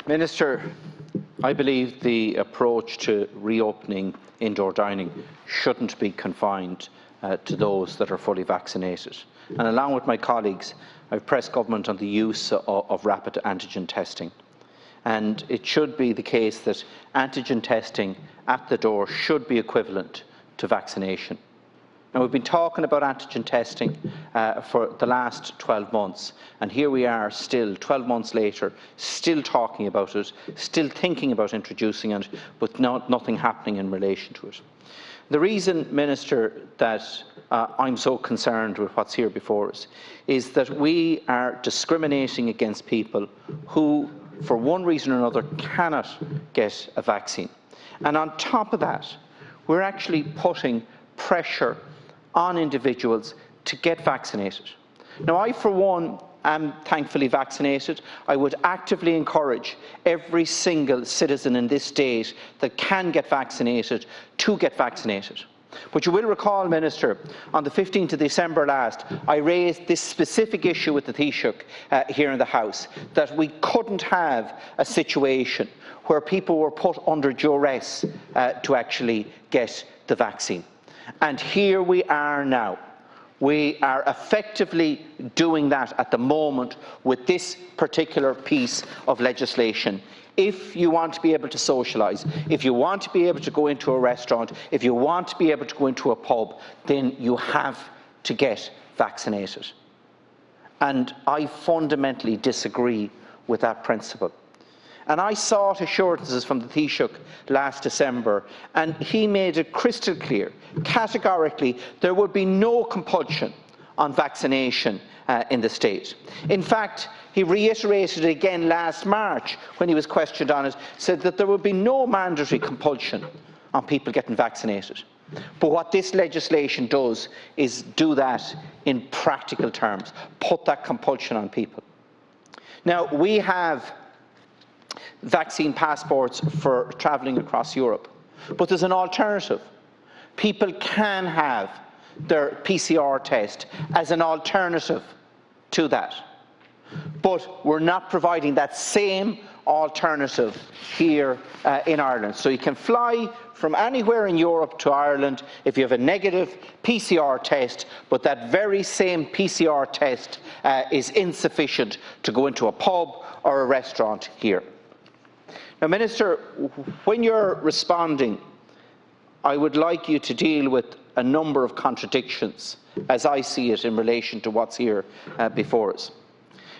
Minister, I believe the approach to reopening indoor dining shouldn't be confined to those that are fully vaccinated. And along with my colleagues, I've pressed government on the use of rapid antigen testing. And it should be the case that antigen testing at the door should be equivalent to vaccination. Now, we've been talking about antigen testing for the last 12 months, and here we are still, 12 months later, still talking about it, still thinking about introducing it, but nothing happening in relation to it. The reason, Minister, that I'm so concerned with what's here before us is that we are discriminating against people who, for one reason or another, cannot get a vaccine. And on top of that, we're actually putting pressure on individuals to get vaccinated. Now, I, for one, am thankfully vaccinated. I would actively encourage every single citizen in this state that can get vaccinated to get vaccinated. But you will recall, Minister, on the 15th of December last, I raised this specific issue with the Taoiseach here in the House, that we couldn't have a situation where people were put under duress to actually get the vaccine. And here we are now. We are effectively doing that at the moment with this particular piece of legislation. If you want to be able to socialise, if you want to be able to go into a restaurant, if you want to be able to go into a pub, then you have to get vaccinated. And I fundamentally disagree with that principle. And I sought assurances from the Taoiseach last December, and he made it crystal clear, categorically, there would be no compulsion on vaccination in the state. In fact, he reiterated it again last March when he was questioned on it, said that there would be no mandatory compulsion on people getting vaccinated. But what this legislation does is do that in practical terms, put that compulsion on people. Now, we have vaccine passports for travelling across Europe, but there's an alternative. People can have their PCR test as an alternative to that, but we're not providing that same alternative here in Ireland. So you can fly from anywhere in Europe to Ireland if you have a negative PCR test, but that very same PCR test is insufficient to go into a pub or a restaurant here. Now, Minister, when you're responding, I would like you to deal with a number of contradictions, as I see it, in relation to what's here before us.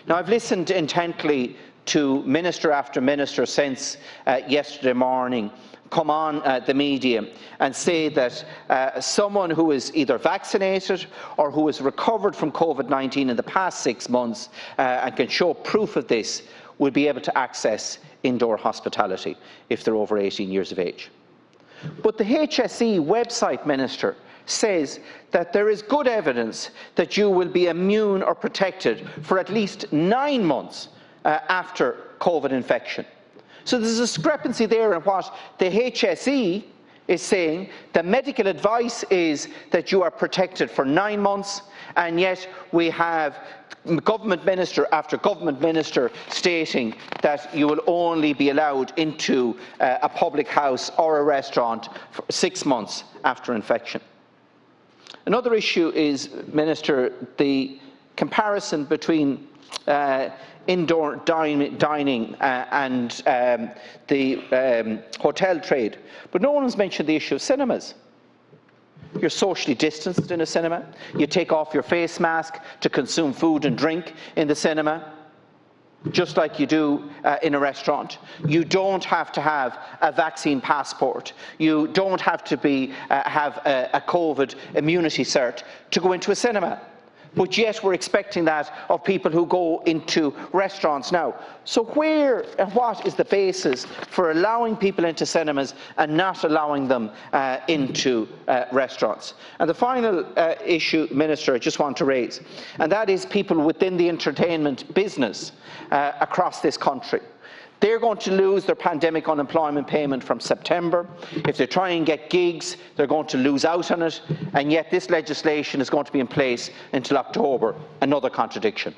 Now, I've listened intently to Minister after Minister since yesterday morning come on the media and say that someone who is either vaccinated or who has recovered from COVID-19 in the past 6 months and can show proof of this will be able to access indoor hospitality if they're over 18 years of age. But the HSE website, Minister, says that there is good evidence that you will be immune or protected for at least 9 months after COVID infection. So there's a discrepancy there in what the HSE is saying. The medical advice is that you are protected for 9 months, and yet we have government minister after government minister stating that you will only be allowed into a public house or a restaurant for 6 months after infection. Another issue is, Minister, the comparison between indoor dining and the hotel trade, but no one has mentioned the issue of cinemas. You're socially distanced in a cinema. You take off your face mask to consume food and drink in the cinema, just like you do in a restaurant. You don't have to have a vaccine passport. You don't have to have a COVID immunity cert to go into a cinema. But yet we're expecting that of people who go into restaurants now. So where and what is the basis for allowing people into cinemas and not allowing them into restaurants? And the final issue, Minister, I just want to raise, and that is people within the entertainment business across this country. They're going to lose their pandemic unemployment payment from September. If they try and get gigs, they're going to lose out on it, and yet this legislation is going to be in place until October. Another contradiction.